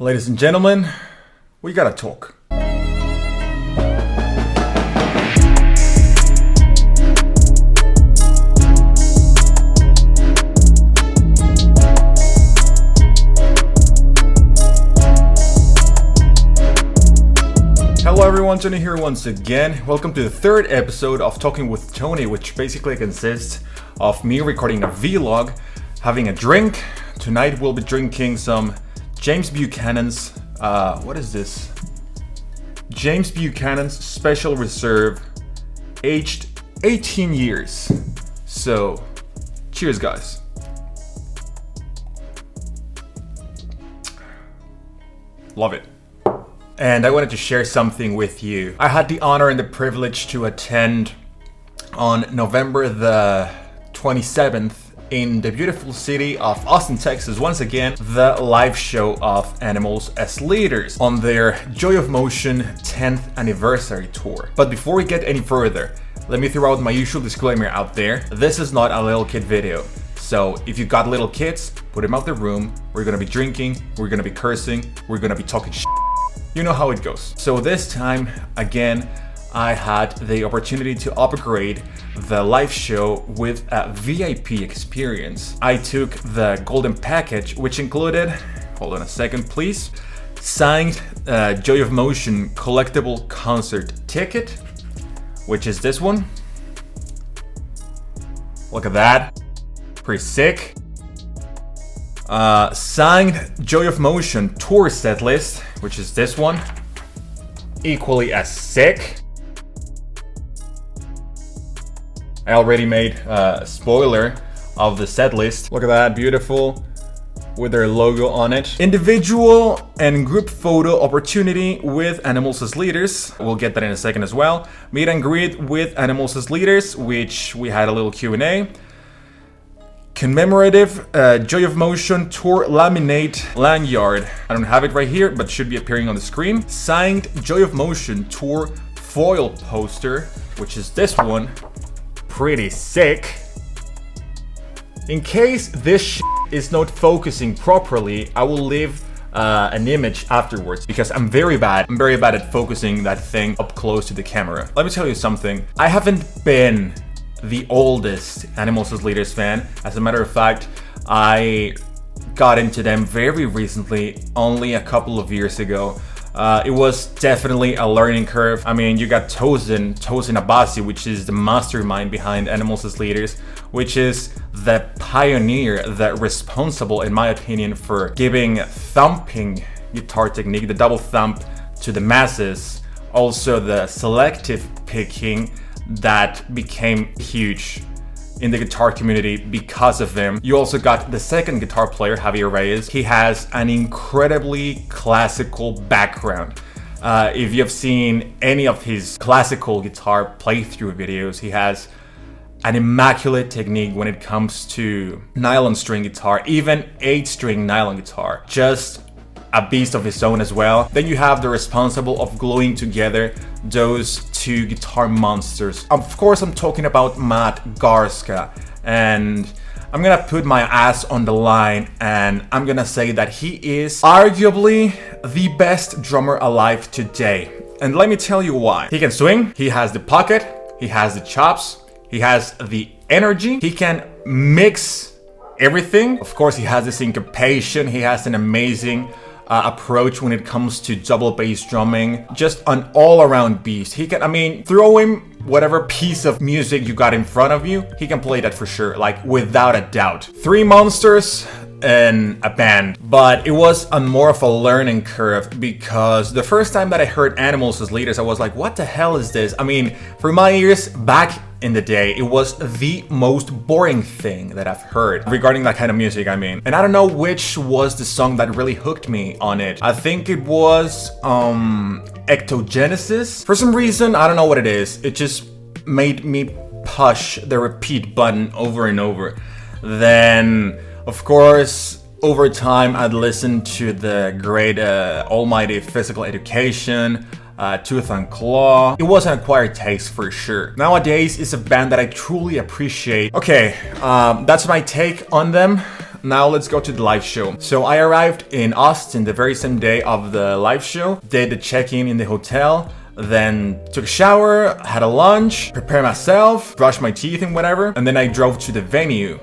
Ladies and gentlemen, we gotta talk. Hello everyone, Tony here once again. Welcome to the third episode of Talking with Tony, which basically consists of me recording a vlog, having a drink. Tonight we'll be drinking some James Buchanan's, what is this? James Buchanan's Special Reserve, aged 18 years. So, cheers guys. Love it. And I wanted to share something with you. I had the honor and the privilege to attend on November the 27th in the beautiful city of Austin, Texas, once again, the live show of Animals as Leaders on their Joy of Motion 10th anniversary tour. But before we get any further, let me throw out my usual disclaimer out there. This is not a little kid video. So if you got little kids, put them out the room. We're gonna be drinking, we're gonna be cursing, we're gonna be talking shit. You know how it goes. So this time, again, I had the opportunity to upgrade the live show with a VIP experience. I took the golden package, which included, hold on a second please, signed Joy of Motion collectible concert ticket, which is this one. Look at that, pretty sick. Signed Joy of Motion tour set list, which is this one, equally as sick. I already made a spoiler of the set list. Look at that, beautiful, with their logo on it. Individual and group photo opportunity with Animals as Leaders. We'll get that in a second as well. Meet and greet with Animals as Leaders, which we had a little Q&A. Commemorative Joy of Motion tour laminate lanyard. I don't have it right here, but should be appearing on the screen. Signed Joy of Motion tour foil poster, which is this one. Pretty sick. In case this is not focusing properly, I will leave an image afterwards because I'm very bad at focusing that thing up close to the camera. Let me tell you something. I haven't been the oldest Animals as Leaders fan. As a matter of fact, I got into them very recently, only a couple of years ago. It was definitely a learning curve. I mean, you got Tosin Abasi, which is the mastermind behind Animals as Leaders, which is the pioneer, the responsible, in my opinion, for giving thumping guitar technique, the double thump, to the masses. Also the selective picking that became huge in the guitar community because of them. You also got the second guitar player, Javier Reyes. He has an incredibly classical background. If you have seen any of his classical guitar playthrough videos, he has an immaculate technique when it comes to nylon string guitar, even 8-string nylon guitar. Just a beast of his own as well. Then you have the responsible of gluing together those two guitar monsters. Of course, I'm talking about Matt Garska, and I'm gonna put my ass on the line and I'm gonna say that he is arguably the best drummer alive today. And let me tell you why. He can swing, he has the pocket, he has the chops, he has the energy, he can mix everything. Of course, he has the syncopation, he has an amazing approach when it comes to double bass drumming. Just an all-around beast. He can, I mean, throw him whatever piece of music you got in front of you, he can play that for sure, like without a doubt. 3 monsters and a band. But it was more of a learning curve because the first time that I heard Animals as Leaders, I was like, what the hell is this? I mean, for my ears back in the day, it was the most boring thing that I've heard regarding that kind of music, I mean. And I don't know which was the song that really hooked me on it. I think it was Ectogenesis. For some reason, I don't know what it is. It just made me push the repeat button over and over. Then, of course, over time, I'd listened to the great almighty Physical Education, Tooth and Claw. It was an acquired taste for sure. Nowadays, it's a band that I truly appreciate. Okay, that's my take on them. now let's go to the live show. So I arrived in Austin the very same day of the live show, did the check-in in the hotel, then took a shower, had a lunch, prepared myself, brushed my teeth and whatever, and then I drove to the venue.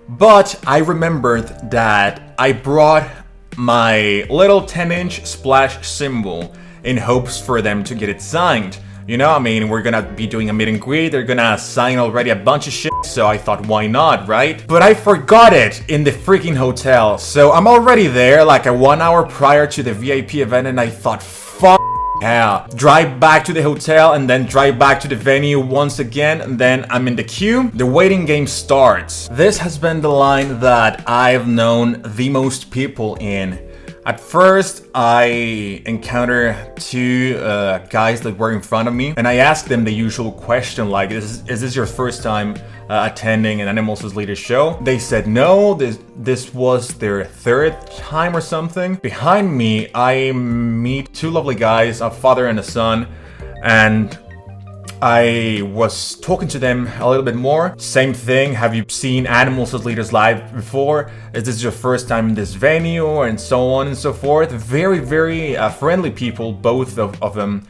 But I remembered that I brought my little 10-inch splash symbol in hopes for them to get it signed. You know, I mean, we're gonna be doing a meet and greet, they're gonna sign already a bunch of shit, so I thought, why not, right? But I forgot it in the freaking hotel, so I'm already there like a 1 hour prior to the VIP event, and I thought, fuck yeah. Drive back to the hotel and then drive back to the venue once again, and then I'm in the queue. The waiting game starts. This has been the line that I've known the most people in. At first, I encountered two guys that were in front of me, and I asked them the usual question, like, is this your first time attending an Animals as Leaders show? They said no, this was their third time or something. Behind me, I meet two lovely guys, a father and a son, and I was talking to them a little bit more. Same thing, have you seen Animals as Leaders live before? Is this your first time in this venue? And so on and so forth. Very, very friendly people, both of them.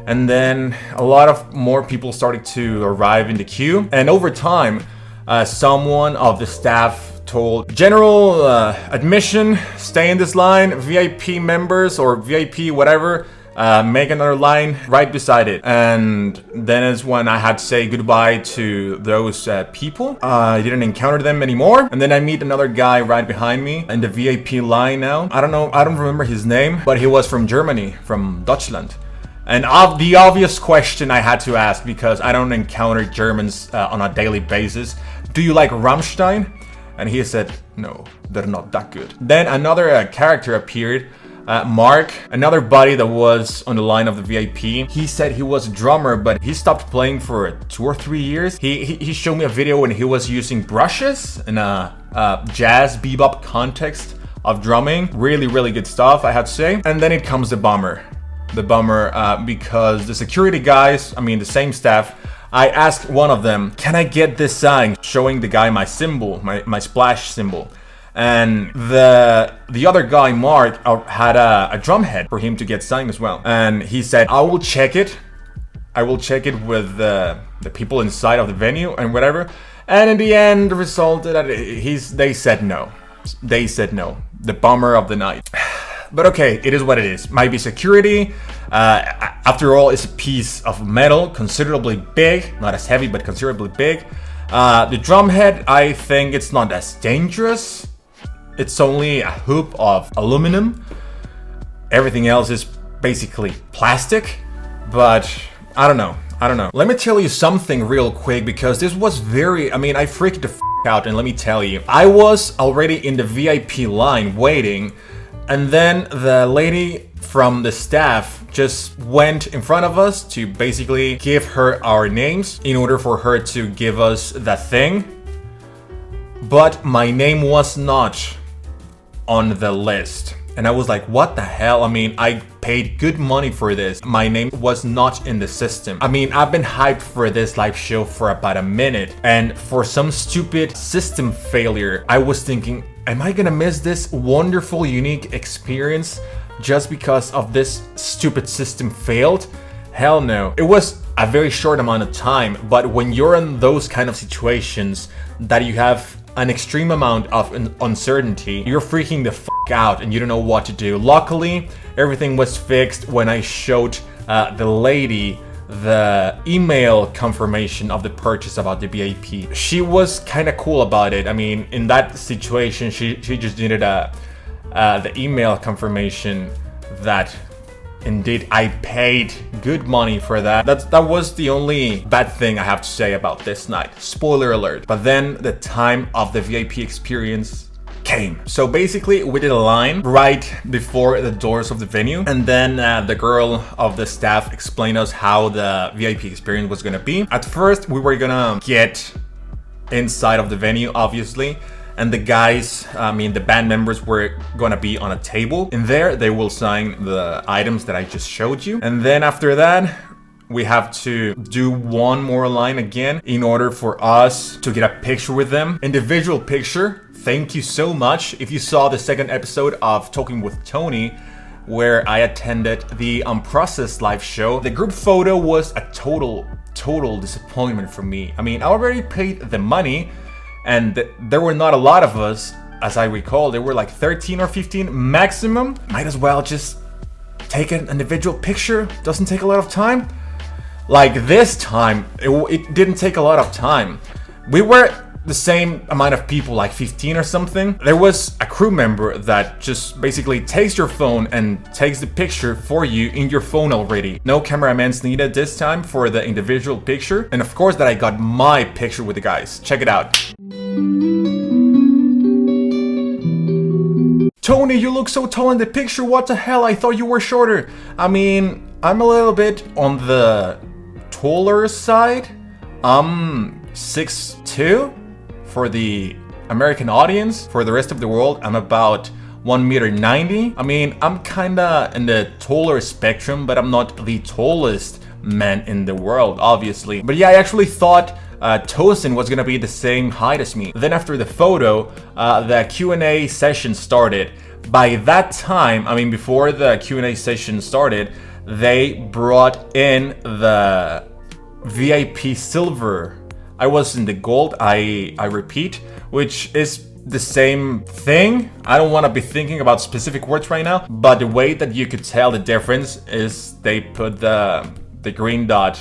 And then a lot of more people started to arrive in the queue. And over time, someone of the staff told, general admission, stay in this line, VIP members or VIP whatever, make another line right beside it. And then is when I had to say goodbye to those people. I didn't encounter them anymore. And then I meet another guy right behind me in the VIP line now. I don't remember his name, but he was from Germany, from Deutschland. And the obvious question I had to ask, because I don't encounter Germans on a daily basis, do you like Rammstein? And he said, no, they're not that good. Then another character appeared, Mark, another buddy that was on the line of the VIP. He said he was a drummer, but he stopped playing for 2 or 3 years. He showed me a video when he was using brushes in a jazz bebop context of drumming. Really, really good stuff, I have to say. And then it comes the bummer. Because the security guys, I mean the same staff, I asked one of them, can I get this sign? Showing the guy my symbol, my splash symbol. And the other guy, Mark, had a drum head for him to get signed as well. And he said, I will check it with the people inside of the venue and whatever. And in the end, the result that they said no. They said no. The bummer of the night. But okay, it is what it is. Might be security. After all, it's a piece of metal, considerably big. Not as heavy, but considerably big. The drum head, I think it's not as dangerous. It's only a hoop of aluminum. Everything else is basically plastic. But I don't know. Let me tell you something real quick, because this was I freaked the f*** out, and let me tell you. I was already in the VIP line waiting, and then the lady from the staff just went in front of us to basically give her our names in order for her to give us that thing. But my name was not on the list. And I was like, what the hell? I mean, I paid good money for this. My name was not in the system. I mean, I've been hyped for this live show for about a minute. And for some stupid system failure, I was thinking, am I gonna miss this wonderful, unique experience just because of this stupid system failed? Hell no. It was a very short amount of time, but when you're in those kind of situations that you have an extreme amount of uncertainty, you're freaking the f*** out and you don't know what to do. Luckily, everything was fixed when I showed the lady the email confirmation of the purchase about the VIP. She was kind of cool about it. I mean, in that situation, she just needed the email confirmation that indeed I paid good money for that. That was the only bad thing I have to say about this night. Spoiler alert. But then the time of the VIP experience came. So basically we did a line right before the doors of the venue, and then the girl of the staff explained us how the VIP experience was gonna be. At first we were gonna get inside of the venue, obviously, and the guys, the band members, were gonna be on a table. In there they will sign the items that I just showed you, and then after that we have to do one more line again in order for us to get a picture with them. Individual picture thank you so much. If you saw the second episode of Talking with Tony, where I attended the Unprocessed live show, the group photo was a total disappointment for me. I mean, I already paid the money, and there were not a lot of us, as I recall. There were like 13 or 15 maximum. Might as well just take an individual picture. Doesn't take a lot of time. Like this time, it didn't take a lot of time. We were the same amount of people, like 15 or something. There was a crew member that just basically takes your phone and takes the picture for you in your phone already. No cameramans needed this time for the individual picture. And of course that I got my picture with the guys. Check it out. Tony, you look so tall in the picture. What the hell? I thought you were shorter. I mean, I'm a little bit on the taller side. I'm 6'2". For the American audience. For the rest of the world, I'm about 1.90 m. I mean, I'm kinda in the taller spectrum, but I'm not the tallest man in the world, obviously. But yeah, I actually thought Tosin was gonna be the same height as me. Then after the photo, the Q&A session started. By that time, I mean, before the Q&A session started, they brought in the VIP silver. I was in the gold, I repeat, which is the same thing. I don't want to be thinking about specific words right now, but the way that you could tell the difference is they put the green dot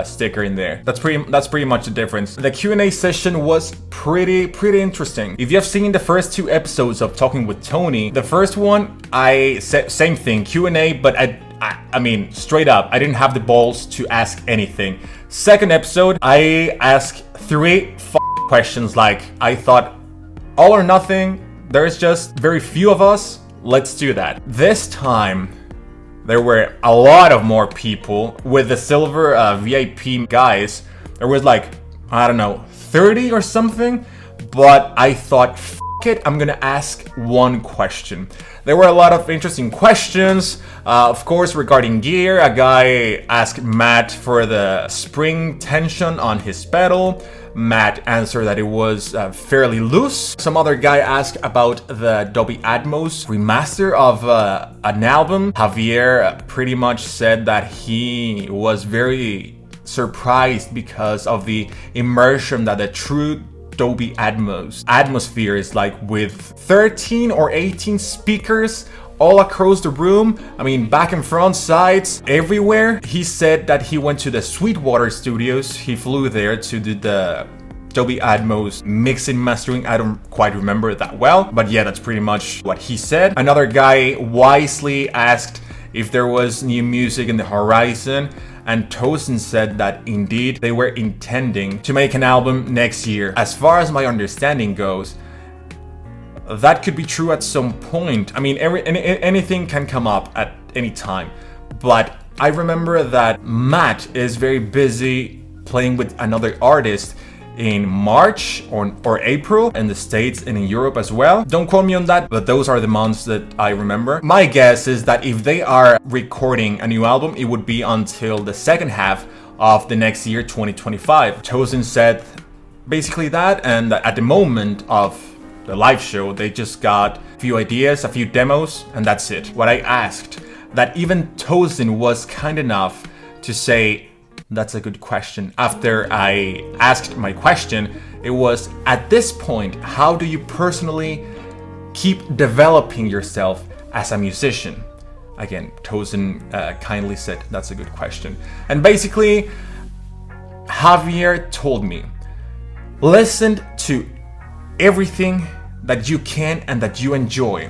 sticker in there. That's pretty much the difference. The Q&A session was pretty interesting. If you have seen the first 2 episodes of Talking with Tony, the first one I said same thing, Q&A, but I mean, straight up, I didn't have the balls to ask anything. Second episode, I asked 3 questions. Like, I thought, all or nothing, there's just very few of us, let's do that. This time, there were a lot of more people. With the silver VIP guys, there was like, I don't know, 30 or something, but I thought, it, I'm gonna ask 1 question. There were a lot of interesting questions, of course, regarding gear. A guy asked Matt for the spring tension on his pedal. Matt answered that it was fairly loose. Some other guy asked about the Dolby Atmos remaster of an album. Javier pretty much said that he was very surprised because of the immersion that the true Dolby Atmos atmosphere is like, with 13 or 18 speakers all across the room. I mean, back and front, sides, everywhere. He said that he went to the Sweetwater Studios. He flew there to do the Dolby Atmos mixing, mastering. I don't quite remember that well, but yeah, that's pretty much what he said. Another guy wisely asked if there was new music in the horizon, and Tosin said that indeed they were intending to make an album next year. As far as my understanding goes, that could be true at some point. I mean, anything can come up at any time. But I remember that Matt is very busy playing with another artist in March or April in the States and in Europe as well. Don't quote me on that, but those are the months that I remember. My guess is that if they are recording a new album, it would be until the second half of the next year, 2025. Tosin said basically that, and at the moment of the live show, they just got a few ideas, a few demos, and that's it. What I asked, that even Tosin was kind enough to say, that's a good question. After I asked my question, it was, at this point, how do you personally keep developing yourself as a musician? Again, Tosin kindly said, that's a good question. And basically, Javier told me, listen to everything that you can and that you enjoy,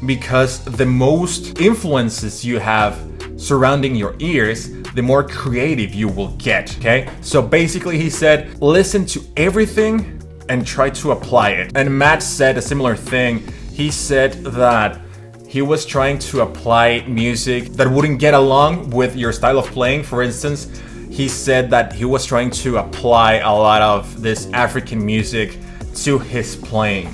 because the most influences you have surrounding your ears, the more creative you will get, okay? So basically he said, listen to everything and try to apply it. And Matt said a similar thing. He said that he was trying to apply music that wouldn't get along with your style of playing. For instance, he said that he was trying to apply a lot of this African music to his playing.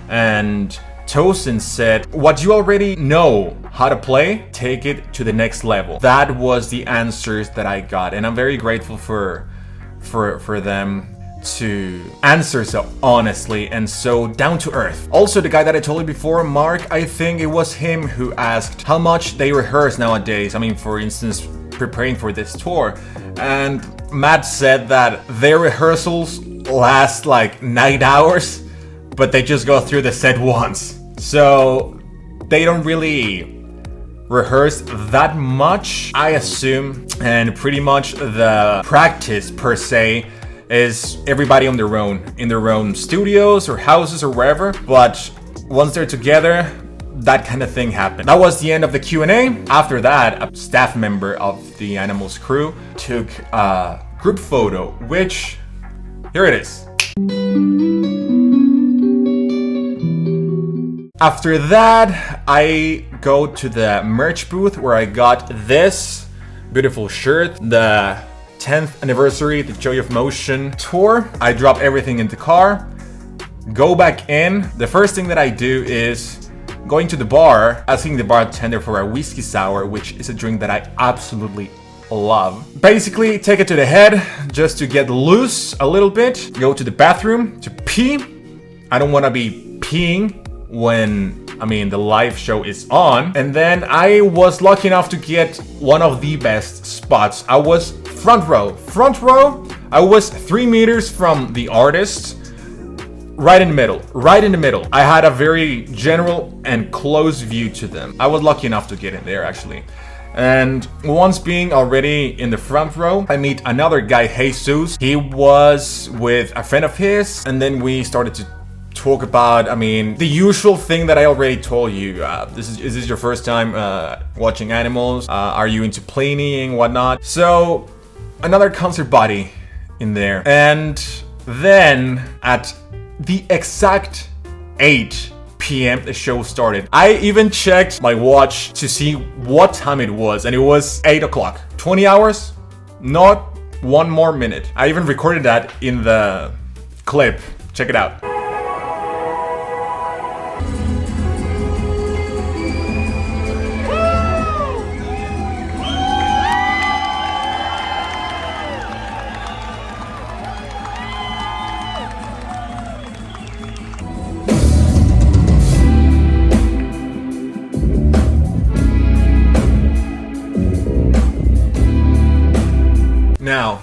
And Tosin said, what you already know how to play, take it to the next level. That was the answers that I got, and I'm very grateful for them. to answer so honestly and so down to earth. Also, the guy that I told you before, Mark, I think it was him who asked how much they rehearse nowadays. I mean, for instance, preparing for this tour. And Matt said that their rehearsals last like 9 hours, but they just go through the set once. So they don't really rehearse that much, I assume, and pretty much the practice per se is everybody on their own, in their own studios or houses or wherever. But once they're together, that kind of thing happened. That was the end of the Q&A. After that, a staff member of the Animals crew took a group photo, which, here it is. After that, I go to the merch booth where I got this beautiful shirt, the 10th anniversary, the Joy of Motion tour. I drop everything in the car, go back in. The first thing that I do is going to the bar, asking the bartender for a whiskey sour, which is a drink that I absolutely love. Basically, take it to the head just to get loose a little bit. Go to the bathroom to pee. I don't want to be peeing when, the live show is on. And then I was lucky enough to get one of the best spots. I was front row. I was 3 meters from the artist, right in the middle. I had a very general and close view to them. I was lucky enough to get in there, actually. And once being already in the front row, I meet another guy, Jesus. He was with a friend of his, and then we started to talk about, the usual thing that I already told you. Is this your first time watching Animals? Are you into planing, whatnot? So, another concert body in there. And then, at the exact 8 p.m. the show started. I even checked my watch to see what time it was, and it was 8 o'clock. 20 hours? Not one more minute. I even recorded that in the clip. Check it out. Now,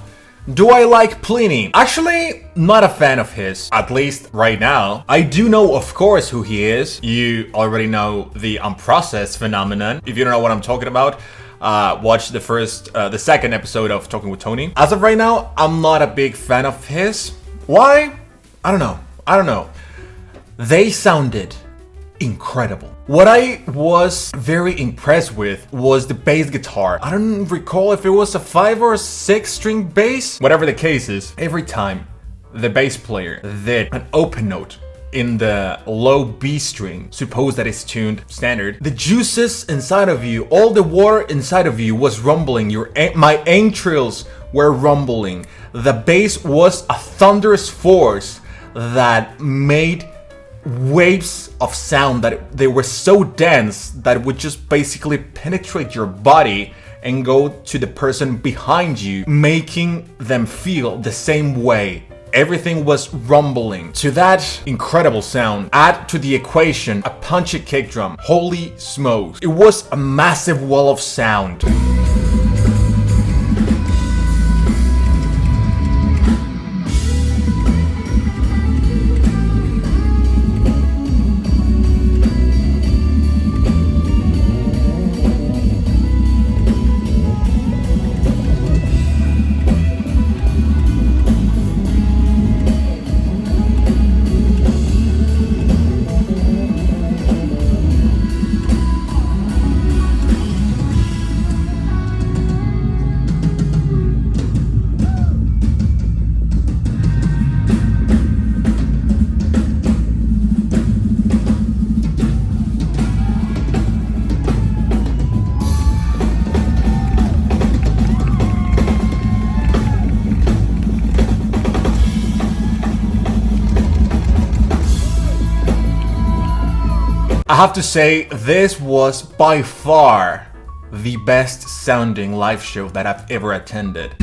do I like Plini? Actually, not a fan of his, at least right now. I do know, of course, who he is. You already know the unprocessed phenomenon. If you don't know what I'm talking about, watch the second episode of Talking with Tony. As of right now, I'm not a big fan of his. Why? I don't know. They sounded incredible. What I was very impressed with was the bass guitar. I don't recall if it was a 5 or 6 string bass. Whatever the case is, every time the bass player did an open note in the low B string, suppose that it's tuned standard, the juices inside of you, all the water inside of you was rumbling. My entrails were rumbling. The bass was a thunderous force that made waves of sound that they were so dense that it would just basically penetrate your body and go to the person behind you, making them feel the same way. Everything was rumbling. To that incredible sound, add to the equation a punchy kick drum. Holy smokes. It was a massive wall of sound. I have to say, this was by far the best sounding live show that I've ever attended.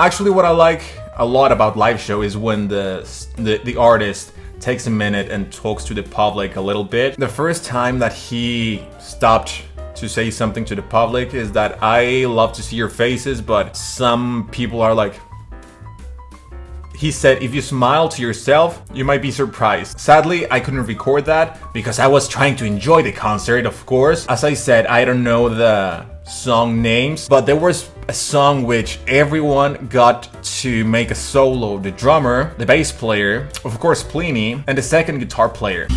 Actually, what I like a lot about live show is when the artist takes a minute and talks to the public a little bit. The first time that he stopped to say something to the public is that I love to see your faces, but some people are like, he said, if you smile to yourself, you might be surprised. Sadly, I couldn't record that because I was trying to enjoy the concert, of course. As I said, I don't know the song names, but there was a song which everyone got to make a solo. The drummer, the bass player, of course Plini, and the second guitar player.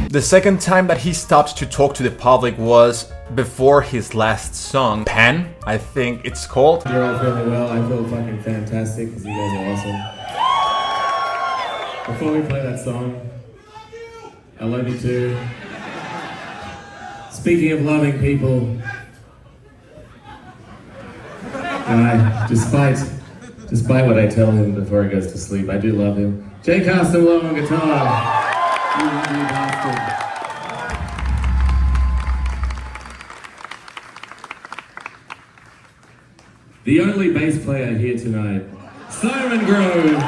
The second time that he stopped to talk to the public was before his last song, Pan, I think it's called. You're all feeling well. I feel fucking fantastic because you guys are awesome. Before we play that song, I love you too. Speaking of loving people, despite what I tell him before he goes to sleep, I do love him. Jay Castello on guitar. You bastard. The only bass player here tonight, Simon Grove.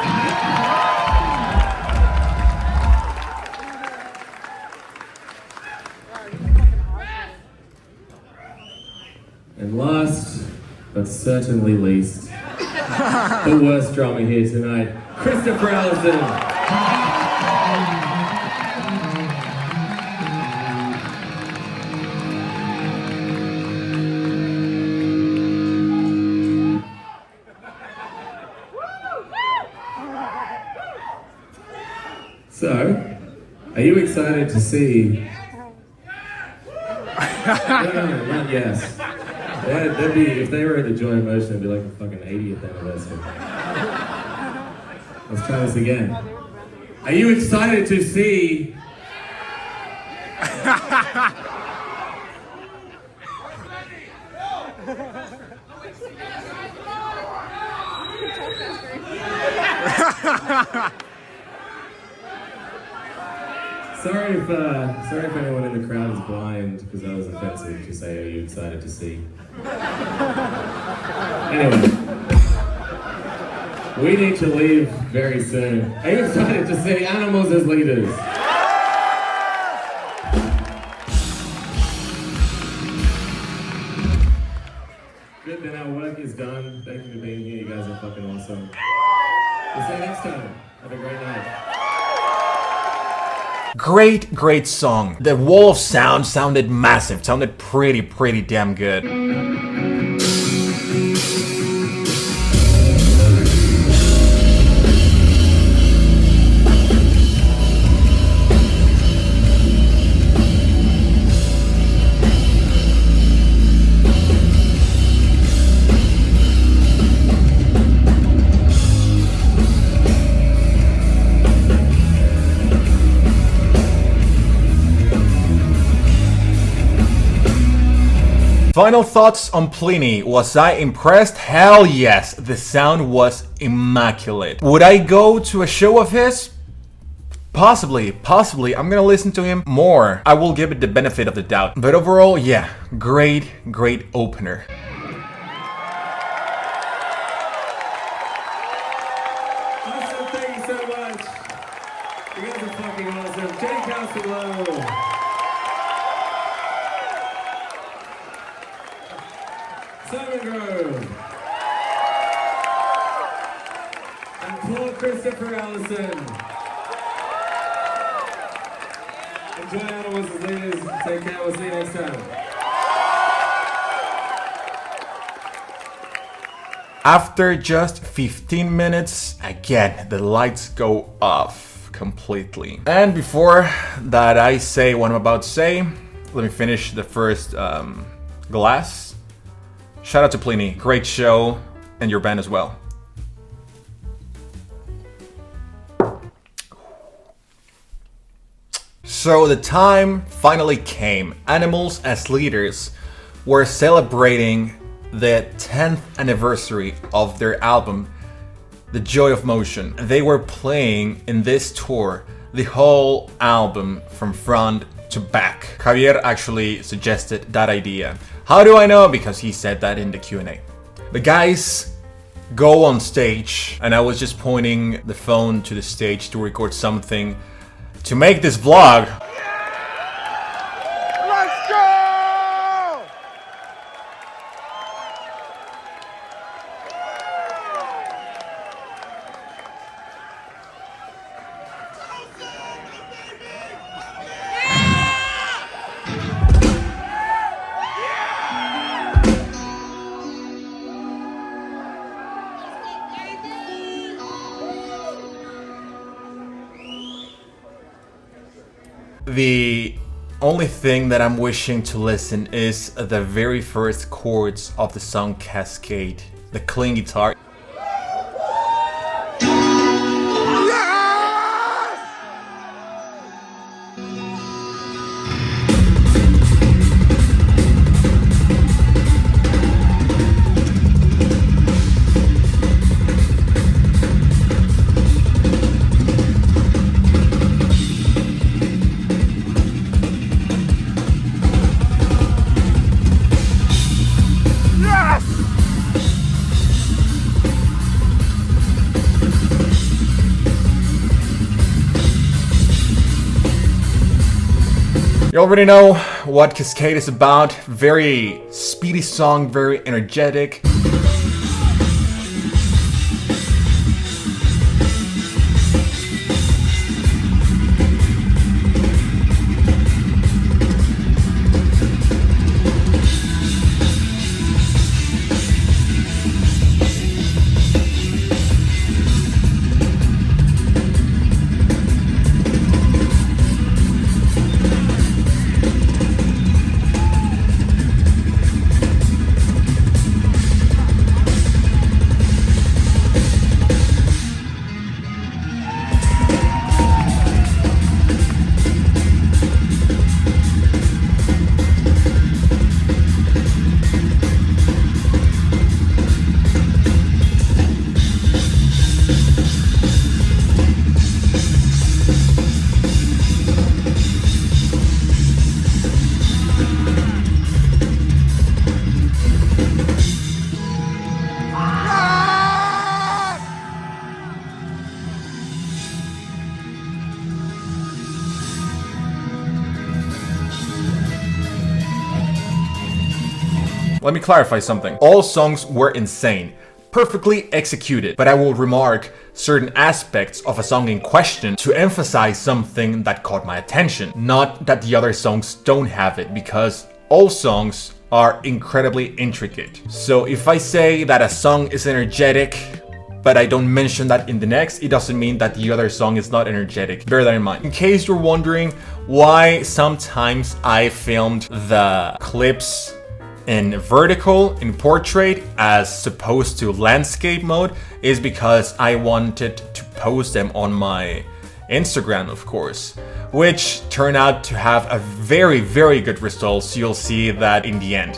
And last, but certainly least, the worst drummer here tonight, Christopher Allison. So, are you excited to see? No, not yes. That'd be, if they were at the Joy of Motion, it'd be like the fucking 80th anniversary. Let's try this again. Are you excited to see? Sorry if anyone in the crowd is blind, because that was offensive to say, are you excited to see? Anyway, we need to leave very soon. Are you excited to see animals as leaders? Good, then our work is done. Thank you for being here. You guys are fucking awesome. We'll see you next time. Have a great night. Great song. The wall of sound sounded massive, sounded pretty damn good. Final thoughts on Plini. Was I impressed? Hell yes, the sound was immaculate. Would I go to a show of his? Possibly. I'm gonna listen to him more. I will give it the benefit of the doubt. But overall, yeah, great opener. Awesome, thank you so much. You guys are fucking awesome. Jay Castello. Simon Grove. And poor Christopher Allison. Enjoy Animals as Leaders. Take care. We'll see you next time. After just 15 minutes, again, the lights go off completely. And before that I say what I'm about to say, let me finish the first glass. Shout out to Plini, great show, and your band as well. So the time finally came. Animals as leaders were celebrating the 10th anniversary of their album, The Joy of Motion. They were playing in this tour the whole album from front to back. Javier actually suggested that idea. How do I know? Because he said that in the Q&A. The guys go on stage, and I was just pointing the phone to the stage to record something to make this vlog. Let's go! The only thing that I'm wishing to listen is the very first chords of the song Cascade, the clean guitar. You already know what Cascade is about. Very speedy song, very energetic. Let me clarify something. All songs were insane, perfectly executed, but I will remark certain aspects of a song in question to emphasize something that caught my attention. Not that the other songs don't have it, because all songs are incredibly intricate. So if I say that a song is energetic, but I don't mention that in the next, it doesn't mean that the other song is not energetic. Bear that in mind. In case you're wondering why sometimes I filmed the clips in vertical, in portrait, as opposed to landscape mode, is because I wanted to post them on my Instagram, of course, which turned out to have a very, very good result, so you'll see that in the end.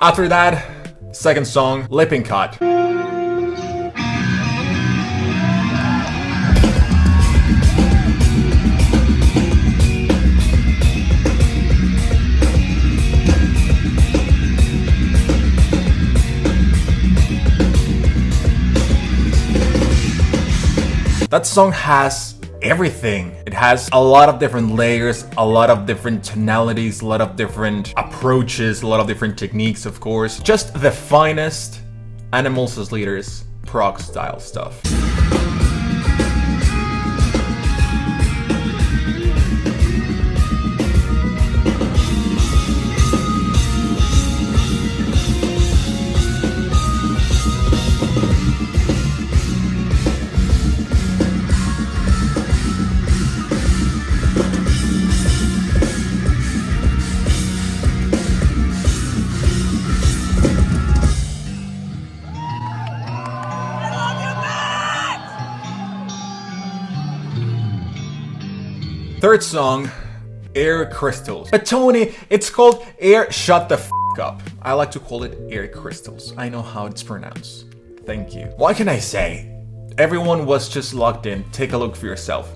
After that, second song, Lippincott. That song has everything. It has a lot of different layers, a lot of different tonalities, a lot of different approaches, a lot of different techniques, of course. Just the finest Animals as Leaders prog style stuff. Third song, Air Crystals. But Tony, it's called Air Shut the F Up. I like to call it Air Crystals. I know how it's pronounced. Thank you. What can I say? Everyone was just locked in. Take a look for yourself.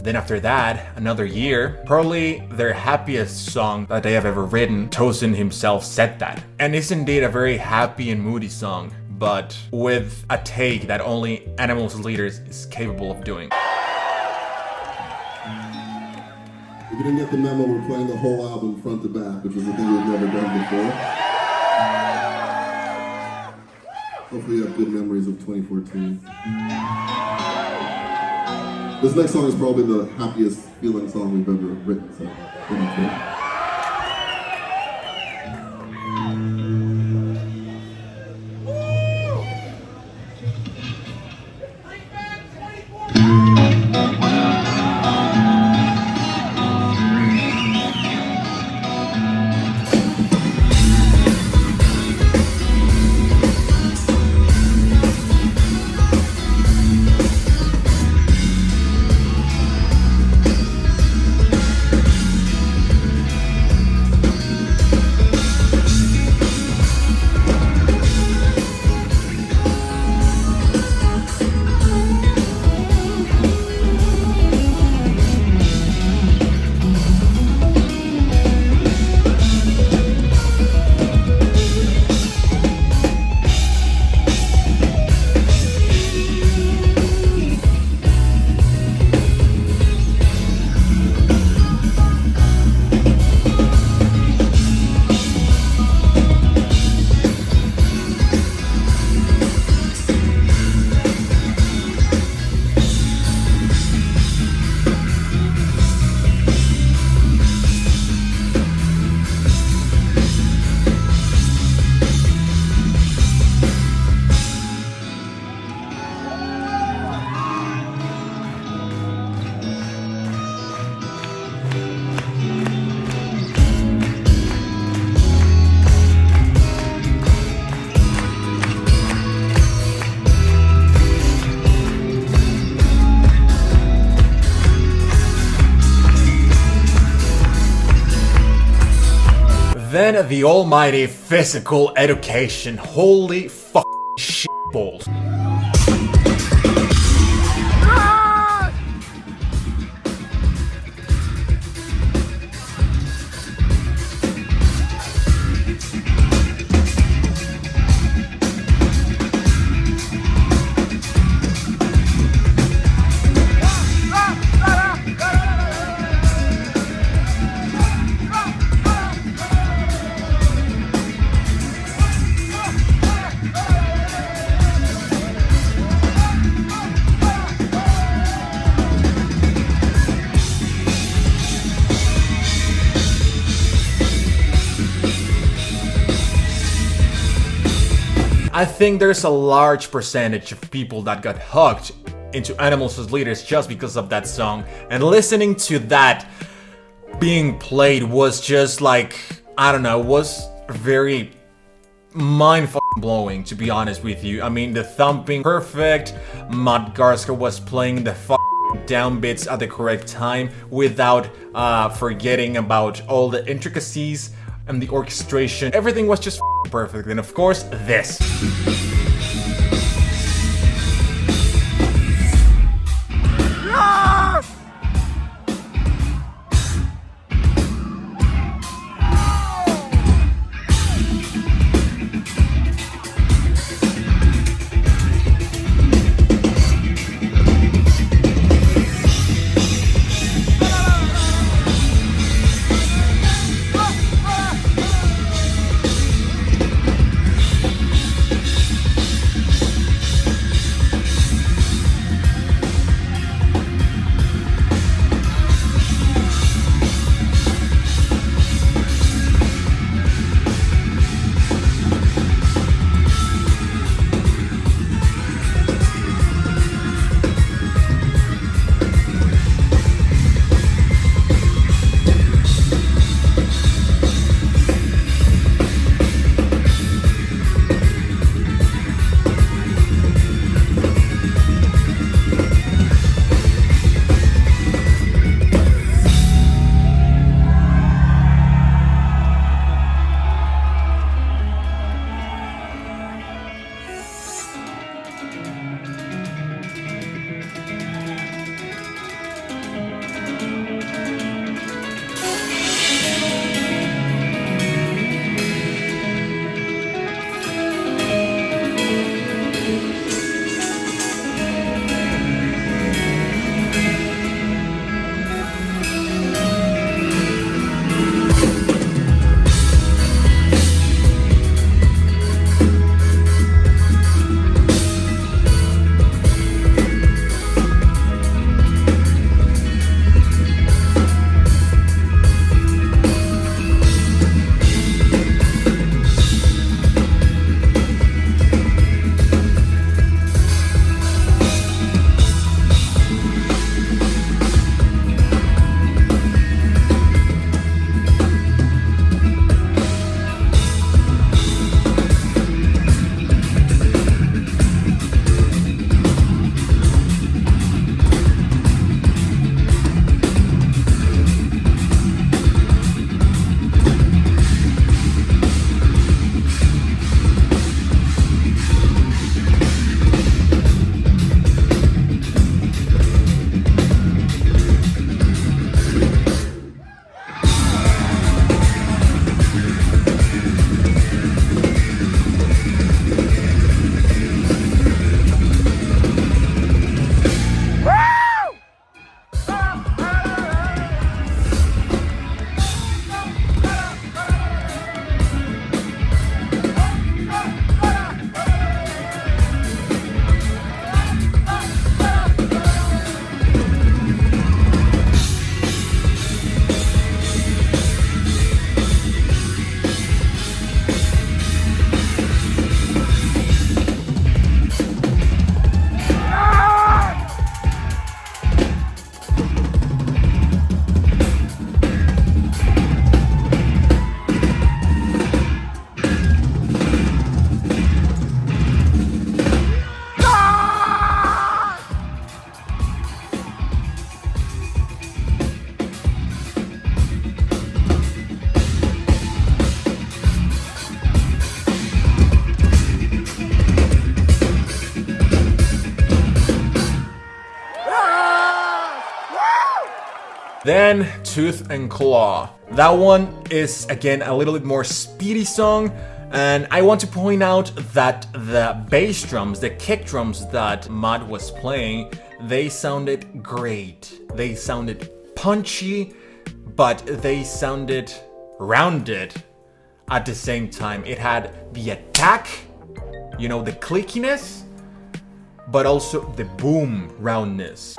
Then after that, Another Year, probably their happiest song that they have ever written. Tosin himself said that. And it's indeed a very happy and moody song, but with a take that only Animals as Leaders is capable of doing. If you didn't get the memo, we're playing the whole album front to back, which is a thing we've never done before. Hopefully you have good memories of 2014. This next song is probably the happiest feeling song we've ever written, so Then the almighty Physical Education. Holy fuck shit balls. I think there's a large percentage of people that got hooked into Animals as Leaders just because of that song. And listening to that being played was just like, I don't know, was very mind-blowing, to be honest with you. I mean, the thumping perfect, Matt Garska was playing the down bits at the correct time without forgetting about all the intricacies and the orchestration. Everything was just perfect. And of course, this. Then Tooth and Claw. That one is again a little bit more speedy song, and I want to point out that the bass drums, the kick drums that Matt was playing, they sounded great. They sounded punchy, but they sounded rounded at the same time. It had the attack, you know, the clickiness, but also the boom roundness.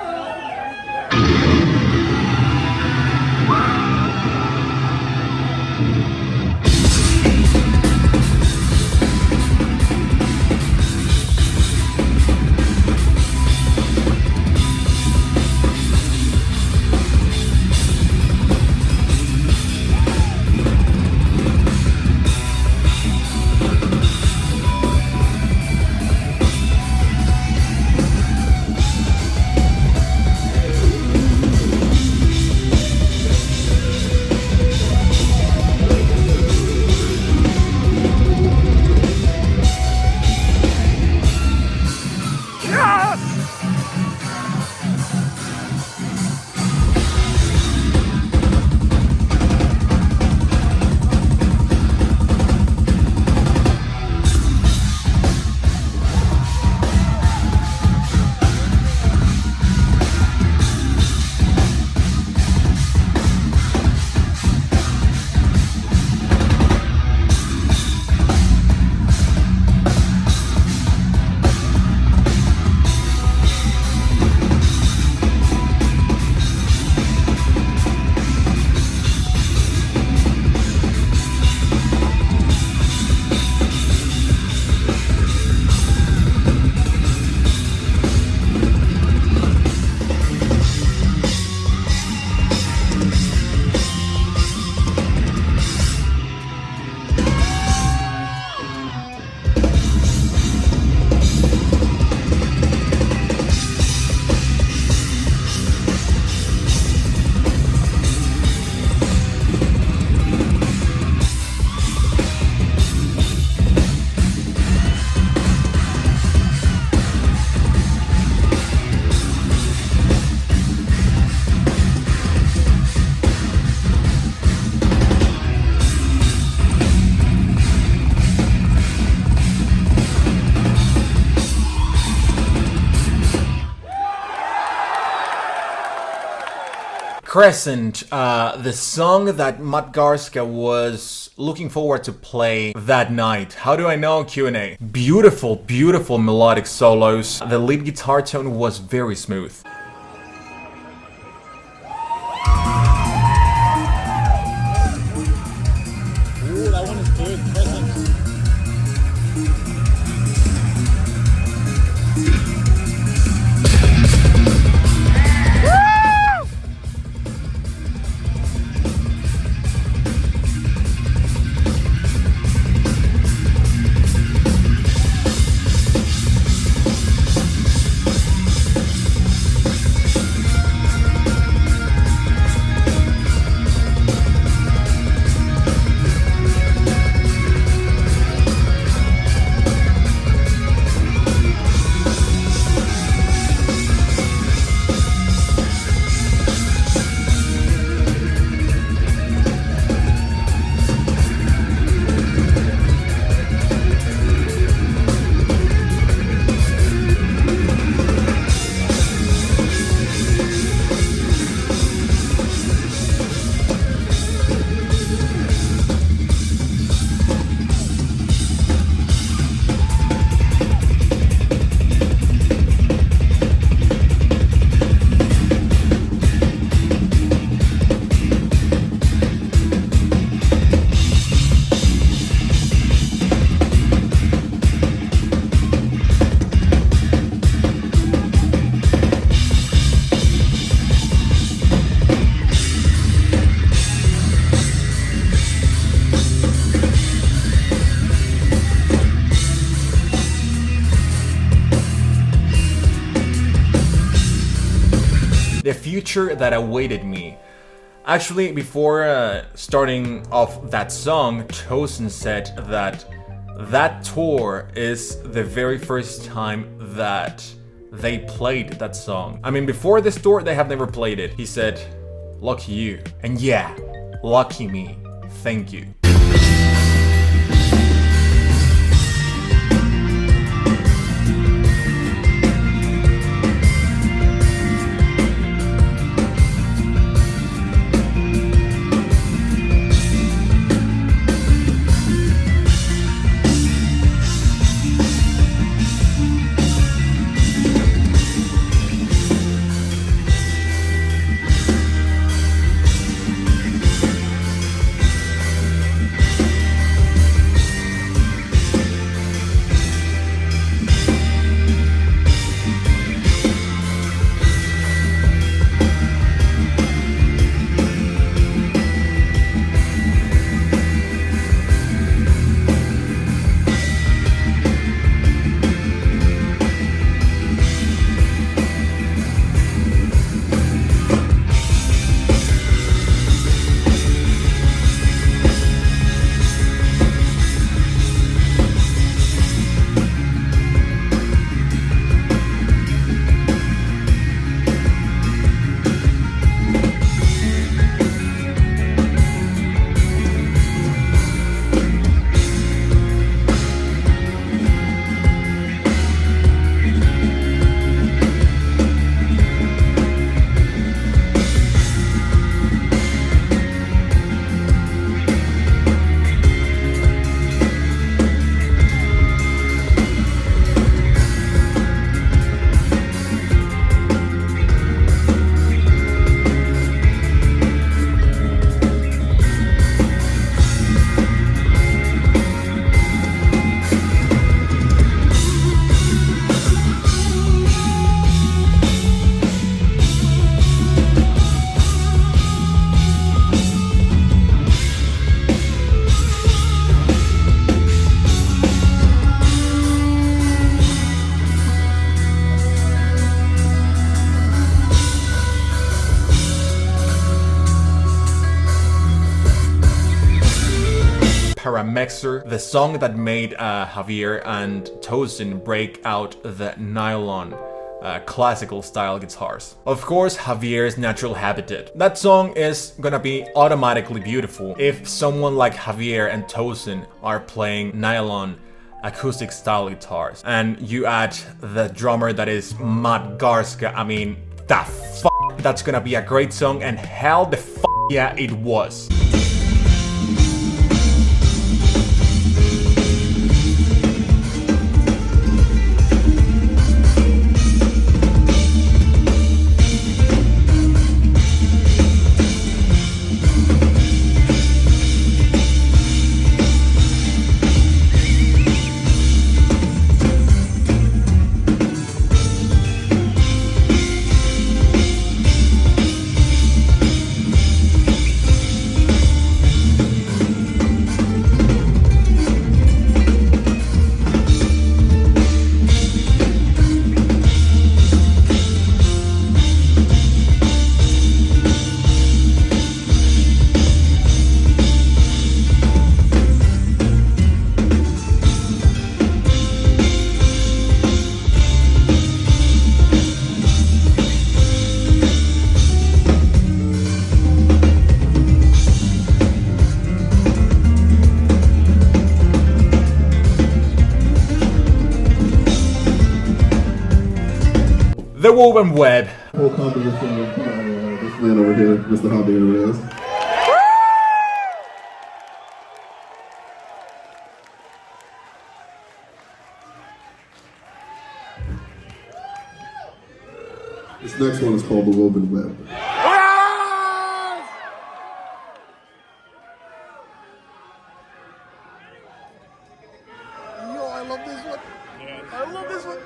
Crescent, the song that Matt Garska was looking forward to play that night. How do I know? Q&A. Beautiful, beautiful melodic solos. The lead guitar tone was very smooth. Ooh, that one is good. Crescent. The future that awaited me. Actually, before starting off that song, Tosin said that that tour is the very first time that they played that song. I mean, before this tour, they have never played it. He said, lucky you. And yeah, lucky me. Thank you. Paramexer, the song that made Javier and Tosin break out the nylon classical style guitars. Of course, Javier's natural habitat. That song is gonna be automatically beautiful if someone like Javier and Tosin are playing nylon acoustic style guitars. And you add the drummer that is Matt Garska. I mean, the fuck? that's gonna be a great song, and hell the f yeah, it was. The Woven Web. Whole composition by this man over here, Mr. Javier Reyes. This next one is called The Woven Web. Yo, I love this one. I love this one.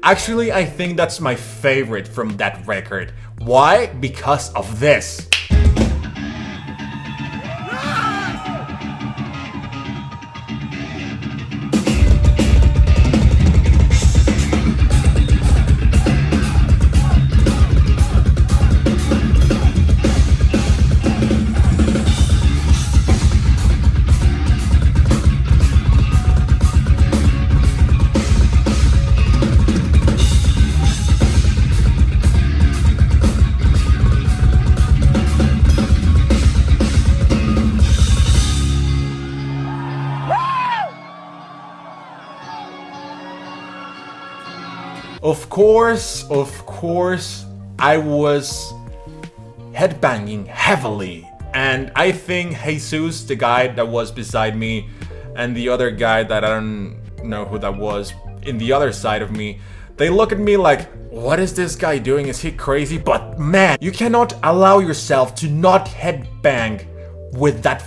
Actually, I think that's my favorite from that record. Why? Because of this. Of course, I was headbanging heavily, and I think Jesus, the guy that was beside me, and the other guy that I don't know who that was in the other side of me, they look at me like, what is this guy doing? Is he crazy? But man, you cannot allow yourself to not headbang with that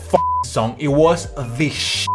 song. It was the shit.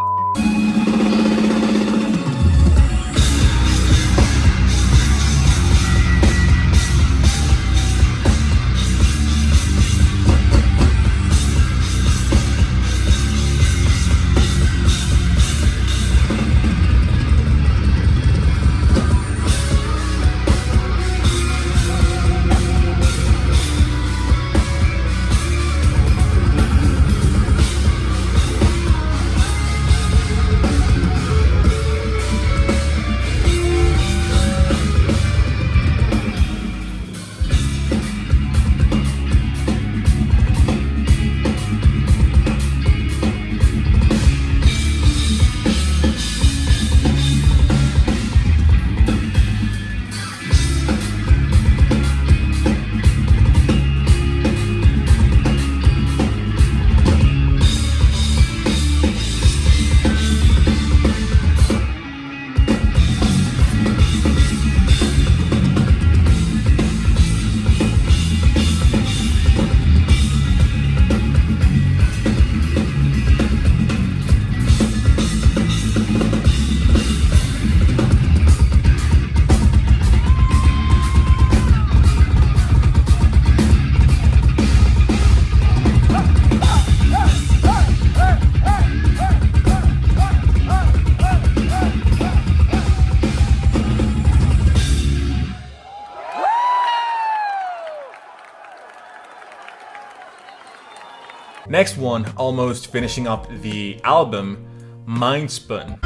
Next one, almost finishing up the album, Mindspun.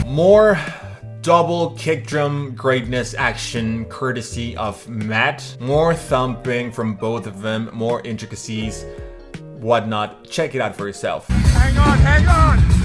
More double kick drum greatness action courtesy of Matt. More thumping from both of them, more intricacies, whatnot. Check it out for yourself. Hang on, hang on!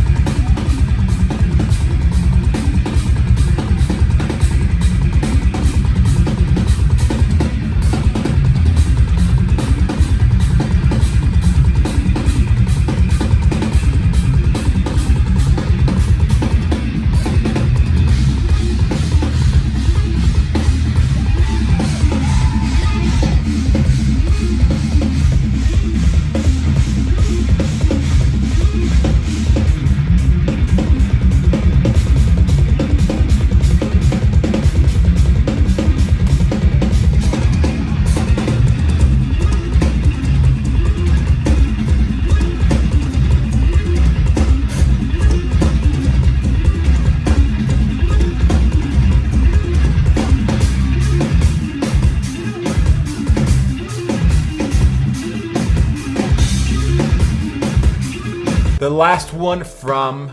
The last one from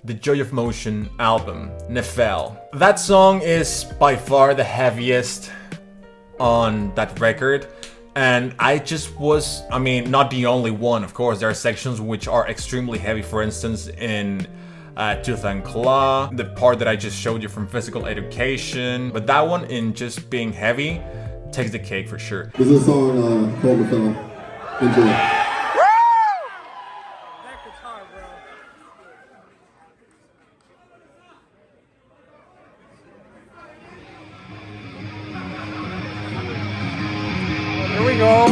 the Joy of Motion album, Nefel. That song is by far the heaviest on that record, and I mean, not the only one, of course. There are sections which are extremely heavy, for instance, in Tooth and Claw, the part that I just showed you from Physical Education, but that one, in just being heavy, takes the cake for sure. This is a song called Nefel. Enjoy. Here we go.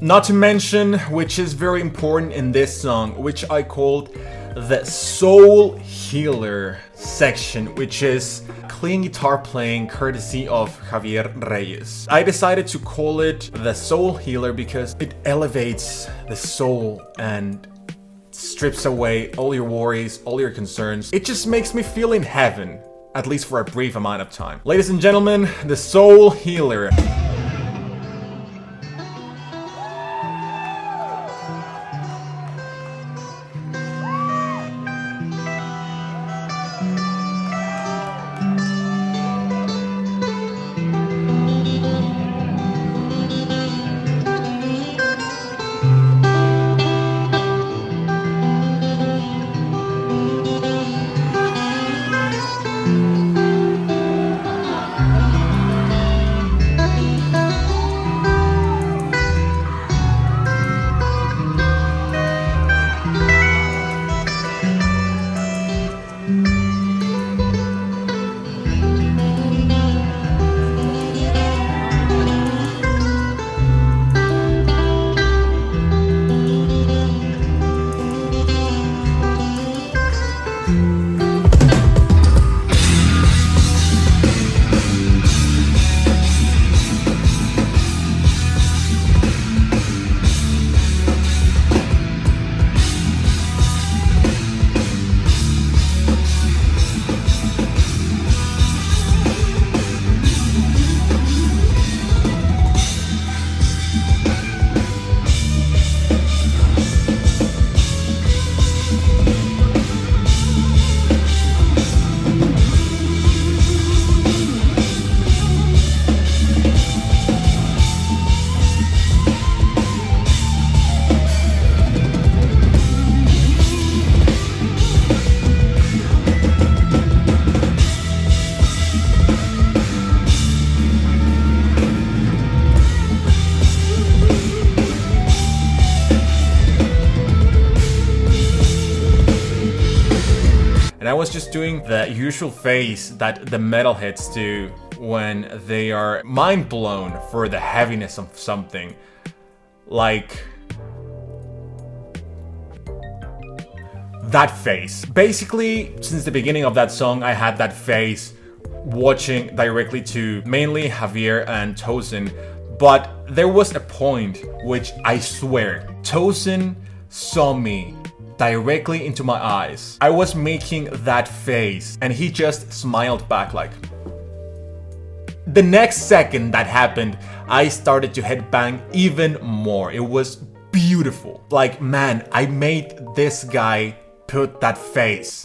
Not to mention, which is very important in this song, which I called the Soul Healer section, which is clean guitar playing courtesy of Javier Reyes. I decided to call it the Soul Healer because it elevates the soul and strips away all your worries, all your concerns. It just makes me feel in heaven, at least for a brief amount of time. Ladies and gentlemen, the Soul Healer. just doing the usual face that the metalheads do when they are mind blown for the heaviness of something. Like that face. Basically, since the beginning of that song, I had that face watching directly to mainly Javier and Tosin. But there was a point which I swear Tosin saw me directly into my eyes. I was making that face and he just smiled back like. The next second that happened, I started to headbang even more. It was beautiful. Like, man, I made this guy put that face.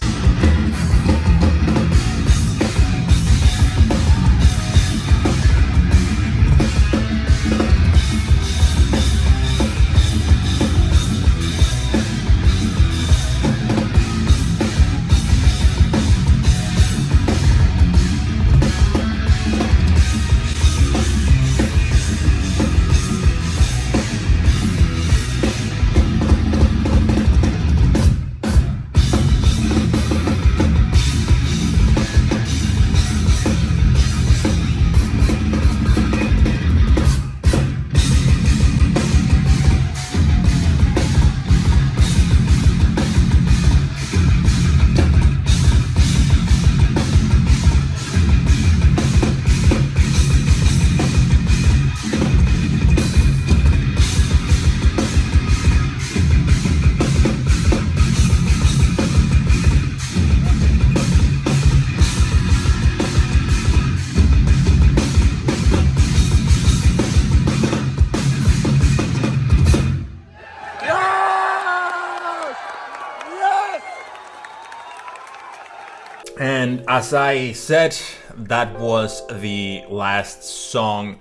And as I said, that was the last song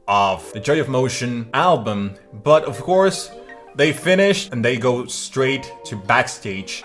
of the Joy of Motion album. But of course, they finish and they go straight to backstage.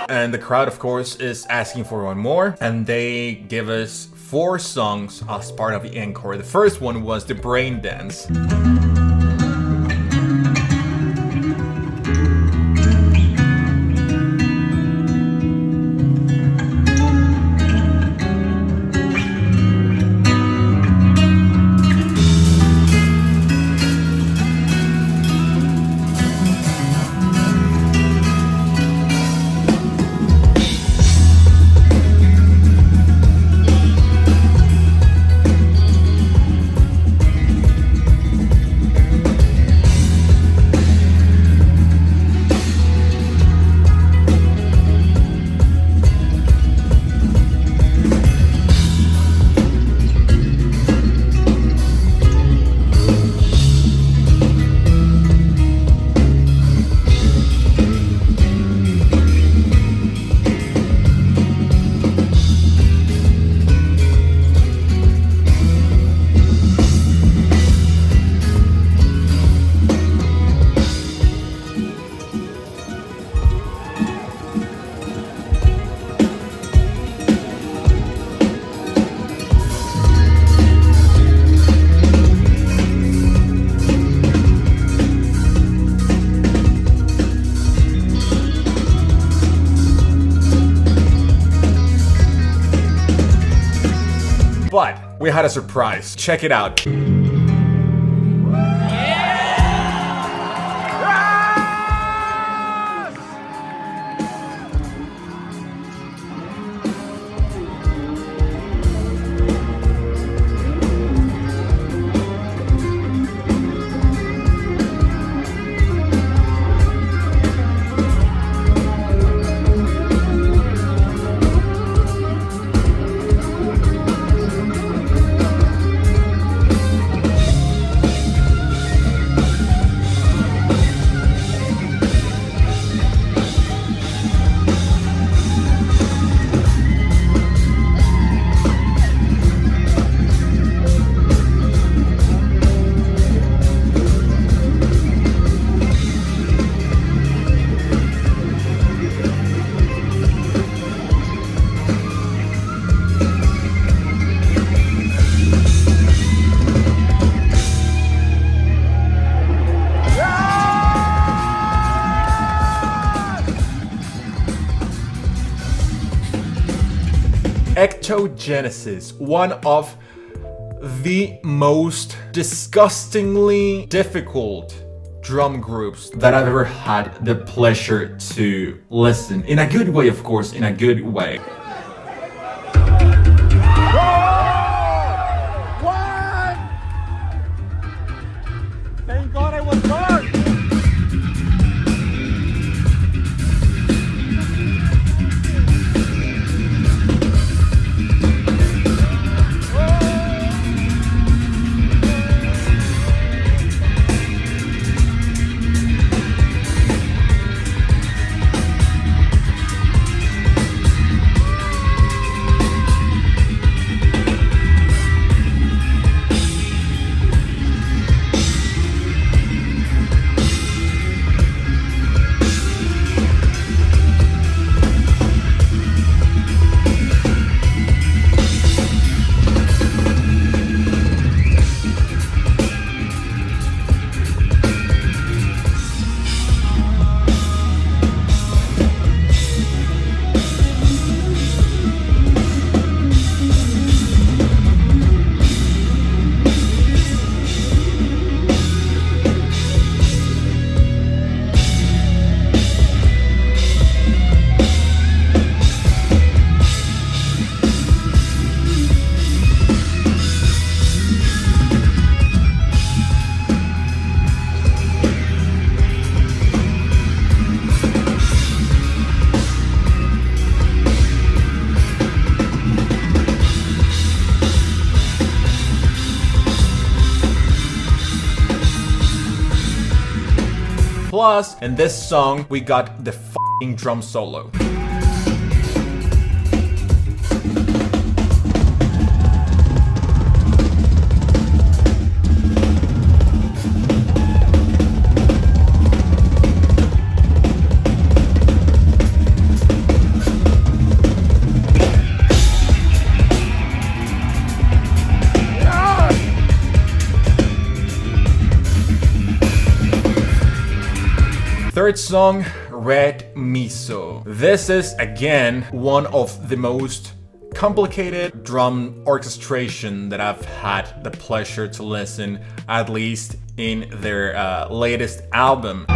And the crowd, of course, is asking for one more. And they give us 4 songs as part of the encore. The first one was the Brain Dance. But we had a surprise. Check it out. Ectogenesis, one of the most disgustingly difficult drum groups that I've ever had the pleasure to listen. In a good way, of course, in a good way. What? Thank God I was gone. Plus, in this song, we got the f***ing drum solo. Third song, Red Miso. This is again one of the most complicated drum orchestration that I've had the pleasure to listen, at least in their latest album.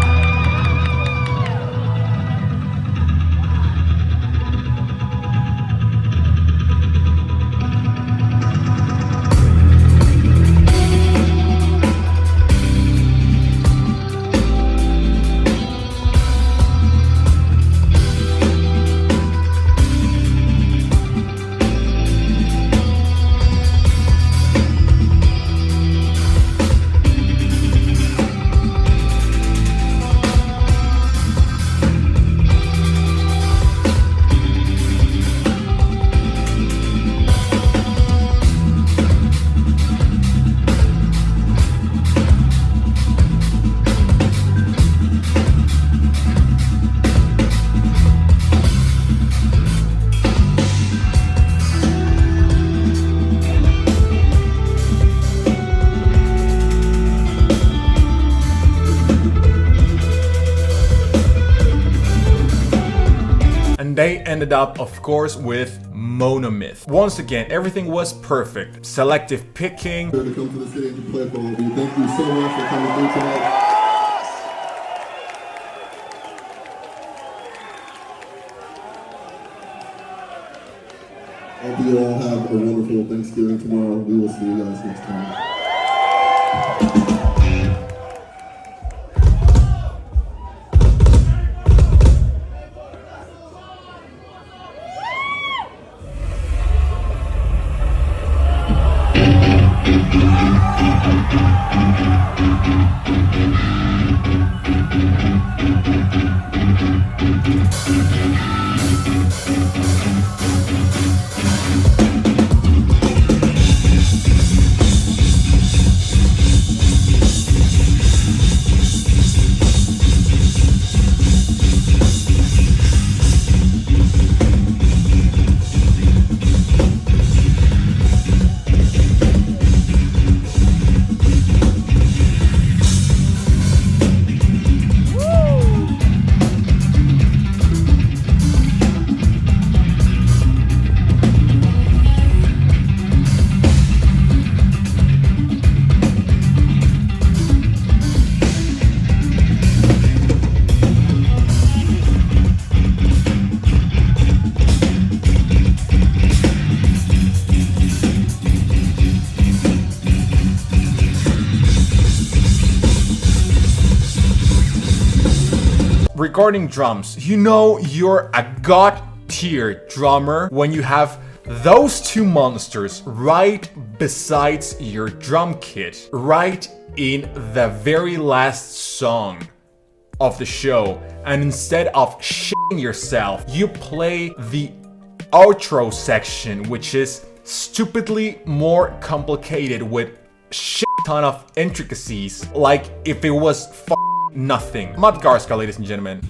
They ended up, of course, with Monomyth. Once again, everything was perfect. Selective picking. To come to the city and to play for all of you. Thank you so much for coming through tonight. I hope you all have a wonderful Thanksgiving tomorrow. We will see you guys next time. regarding drums, you know you're a god tier drummer when you have those two monsters right besides your drum kit, right in the very last song of the show, and instead of shitting yourself, you play the outro section, which is stupidly more complicated with shit ton of intricacies, like if it was nothing. Matt Garska, ladies and gentlemen.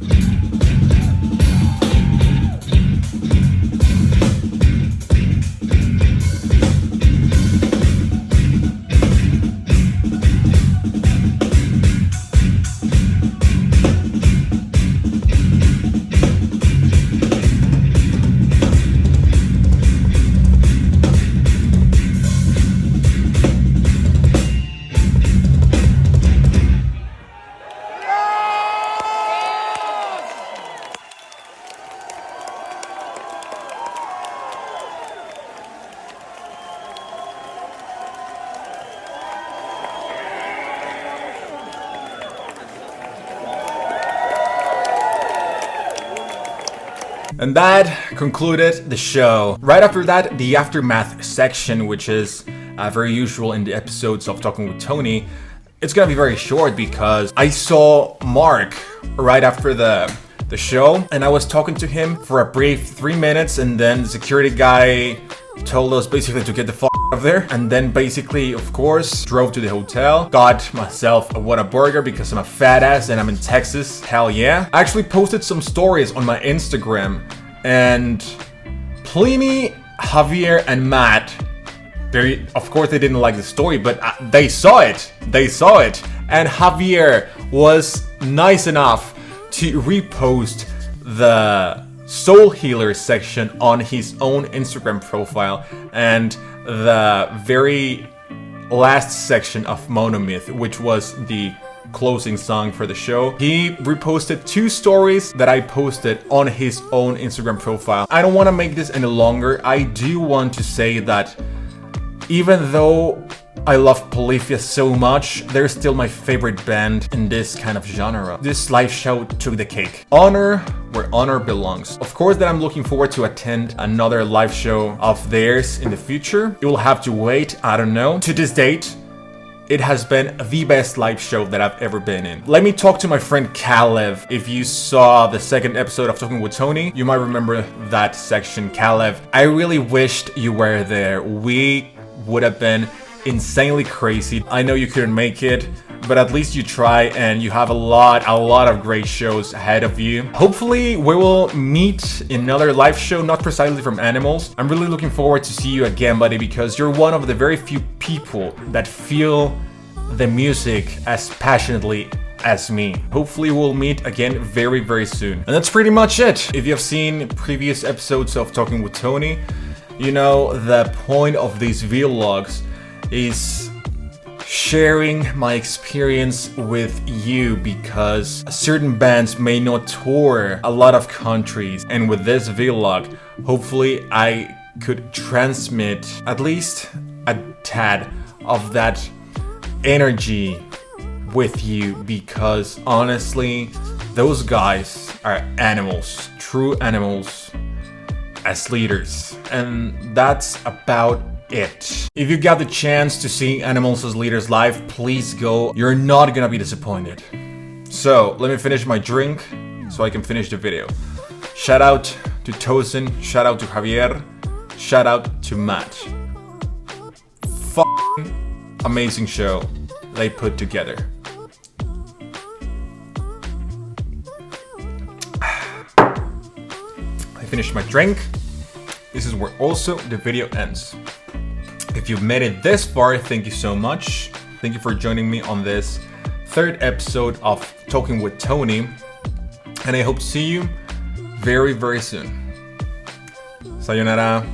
And that concluded the show. Right after that, the aftermath section, which is very usual in the episodes of Talking with Tony. It's gonna be very short because I saw Mark right after the show, and I was talking to him for a brief 3 minutes, and then the security guy told us basically to get the fuck out of there, and then basically, of course, drove to the hotel, got myself a Whataburger because I'm a fat ass and I'm in Texas, hell yeah. I actually posted some stories on my Instagram, and Pliny, Javier, and Matt, of course they didn't like the story, but they saw it, and Javier was nice enough to repost the Soul Healer section on his own Instagram profile, and the very last section of Monomyth, which was the closing song for the show. He reposted 2 stories that I posted on his own Instagram profile. I don't want to make this any longer. I do want to say that even though I love Polyphia so much, they're still my favorite band in this kind of genre. This live show took the cake. Honor where honor belongs. Of course that I'm looking forward to attend another live show of theirs in the future. You will have to wait, I don't know. To this date, it has been the best live show that I've ever been in. Let me talk to my friend Kalev. If you saw the second episode of Talking with Tony, you might remember that section. Kalev, I really wished you were there. We would have been insanely crazy. I know you couldn't make it, but at least you try, and you have a lot of great shows ahead of you. Hopefully we will meet in another live show, not precisely from Animals. I'm really looking forward to see you again, buddy, because you're one of the very few people that feel the music as passionately as me. Hopefully we'll meet again very, very soon. And that's pretty much it. If you have seen previous episodes of Talking with Tony, you know the point of these vlogs is sharing my experience with you, because certain bands may not tour a lot of countries, and with this vlog, hopefully I could transmit at least a tad of that energy with you, because honestly, those guys are animals, true animals as leaders, and that's about it. If you got the chance to see Animals as Leaders live, please go. You're not gonna be disappointed. So let me finish my drink so I can finish the video. Shout out to Tosin, shout out to Javier, shout out to Matt. F***ing amazing show they put together. I finished my drink. This is where also the video ends. If you've made it this far, thank you so much. Thank you for joining me on this 3rd episode of Talking with Tony. And I hope to see you very, very soon. Sayonara.